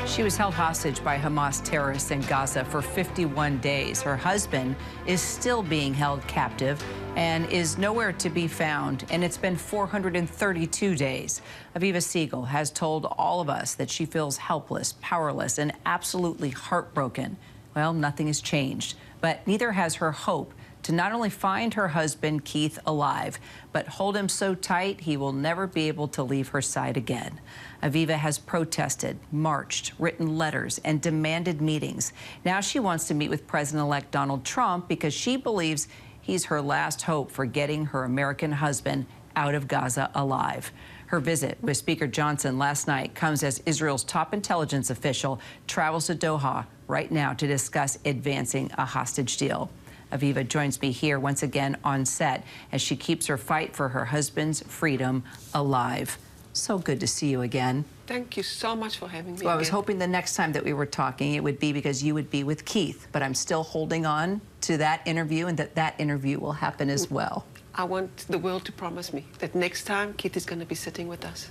She was held hostage by Hamas terrorists in Gaza for 51 days. Her husband is still being held captive and is nowhere to be found, and it's been 432 days. Aviva Siegel has told all of us that she feels helpless, powerless, and absolutely heartbroken. Well, nothing has changed, but neither has her hope to not only find her husband, Keith, alive, but hold him so tight he will never be able to leave her side again. Aviva has protested, marched, written letters, and demanded meetings. Now she wants to meet with President-elect Donald Trump because she believes he's her last hope for getting her American husband out of Gaza alive. Her visit with Speaker Johnson last night comes as Israel's top intelligence official travels to Doha right now to discuss advancing a hostage deal. Aviva joins me here once again on set as she keeps her fight for her husband's freedom alive. So good to see you again. Thank you so much for having me. Well, I was hoping the next time that we were talking, it would be because you would be with Keith, but I'm still holding on to that interview and that interview will happen as well. I want the world to promise me that next time Keith is going to be sitting with us.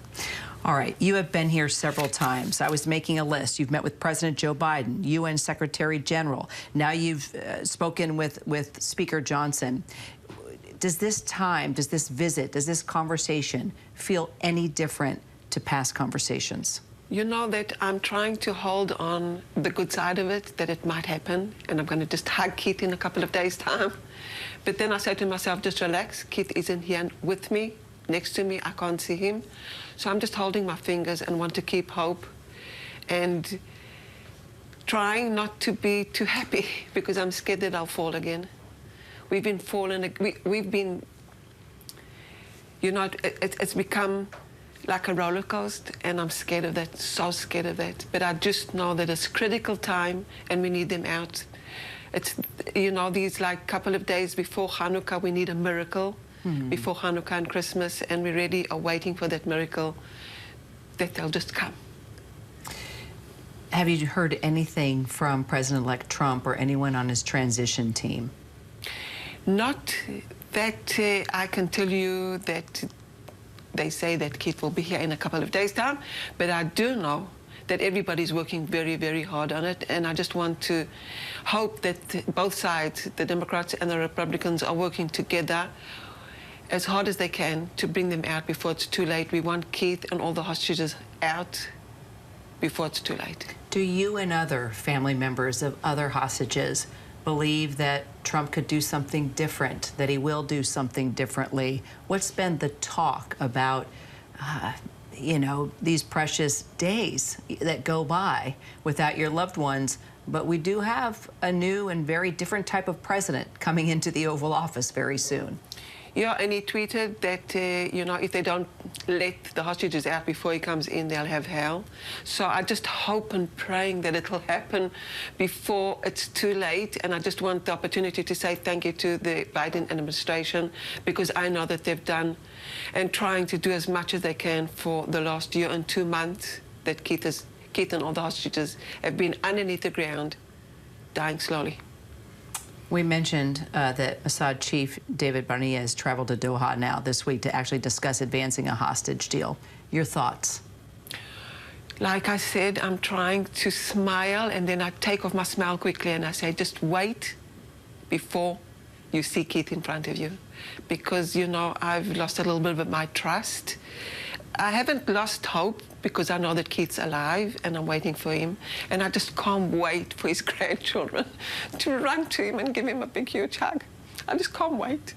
All right, you have been here several times. I was making a list. You've met with President Joe Biden, UN Secretary General. Now you've spoken with Speaker Johnson. Does this time, does this visit, does this conversation feel any different to past conversations? You know that I'm trying to hold on the good side of it, that it might happen, and I'm going to just hug Keith in a couple of days' time. But then I say to myself, just relax. Keith isn't here with me, next to me. I can't see him. So I'm just holding my fingers and want to keep hope and trying not to be too happy because I'm scared that I'll fall again. We've been falling, we've been, you know, it's become like a roller coaster, and I'm scared of that, so scared of that. But I just know that it's critical time and we need them out. It's, you know, these like couple of days before Hanukkah, we need a miracle before Hanukkah and Christmas, and we really are waiting for that miracle that they'll just come. Have you heard anything from President-elect Trump or anyone on his transition team? Not that I can tell you that they say that Keith will be here in a couple of days' time, but I do know that everybody's working very, very hard on it, and I just want to hope that both sides, the Democrats and the Republicans, are working together as hard as they can to bring them out before it's too late. We want Keith and all the hostages out before it's too late. Do you and other family members of other hostages believe that Trump could do something different, that he will do something differently? What's been the talk about, you know, these precious days that go by without your loved ones? But we do have a new and very different type of president coming into the Oval Office very soon. Yeah, and he tweeted that, you know, if they don't let the hostages out before he comes in, they'll have hell. So I just hope and praying that it'll happen before it's too late. And I just want the opportunity to say thank you to the Biden administration, because I know that they've done and trying to do as much as they can for the last year and 2 months that Keith and all the hostages have been underneath the ground, dying slowly. We mentioned that Mossad chief David Muir has traveled to Doha now this week to actually discuss advancing a hostage deal. Your thoughts? Like I said, I'm trying to smile, and then I take off my smile quickly and I say, just wait before you see Keith in front of you. Because, you know, I've lost a little bit of my trust. I haven't lost hope because I know that Keith's alive and I'm waiting for him. And I just can't wait for his grandchildren to run to him and give him a big, huge hug. I just can't wait.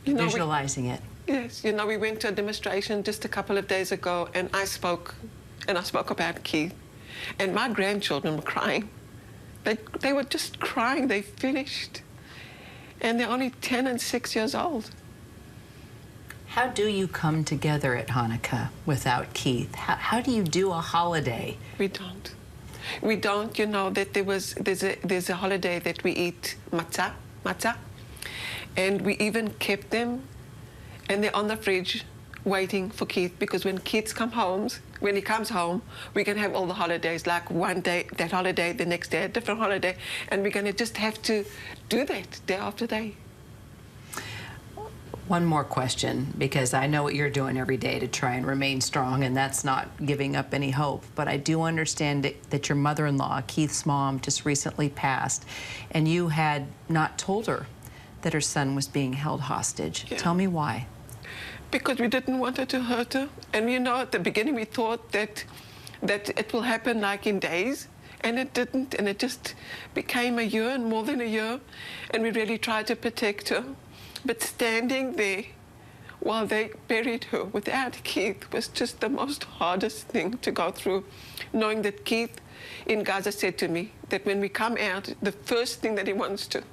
You know, visualizing it. Yes, you know, we went to a demonstration just a couple of days ago, and I spoke about Keith. And my grandchildren were crying. They were just crying. They finished. And they're only 10 and 6 years old. How do you come together at Hanukkah without Keith? How do you do a holiday? We don't. We don't. You know that there's a holiday that we eat matzah, and we even kept them, and they're on the fridge waiting for Keith, because when Keith comes home, we can have all the holidays, like one day that holiday, the next day a different holiday, and we're going to just have to do that day after day. One more question, because I know what you're doing every day to try and remain strong, and that's not giving up any hope. But I do understand that your mother-in-law, Keith's mom, just recently passed, and you had not told her that her son was being held hostage. Yeah. Tell me why. Because we didn't want her to hurt her. And you know, at the beginning we thought that it will happen like in days, and it didn't, and it just became a year and more than a year, and we really tried to protect her. But standing there while they buried her without Keith was just the most hardest thing to go through, knowing that Keith in Gaza said to me that when we come out, the first thing that he wants to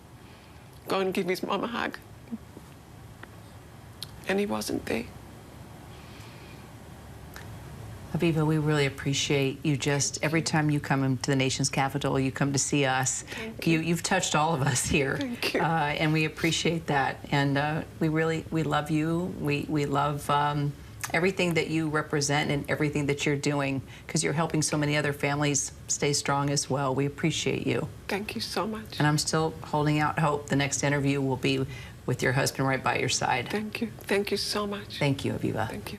go and give his mom a hug. And he wasn't there. Aviva, we really appreciate you. Just every time you come into the nation's capital, you come to see us. Thank you. You've touched all of us here. Thank you. And we appreciate that. And we love you. We love everything that you represent and everything that you're doing, because you're helping so many other families stay strong as well. We appreciate you. Thank you so much. And I'm still holding out hope. The next interview will be with your husband right by your side. Thank you. Thank you so much. Thank you, Aviva. Thank you.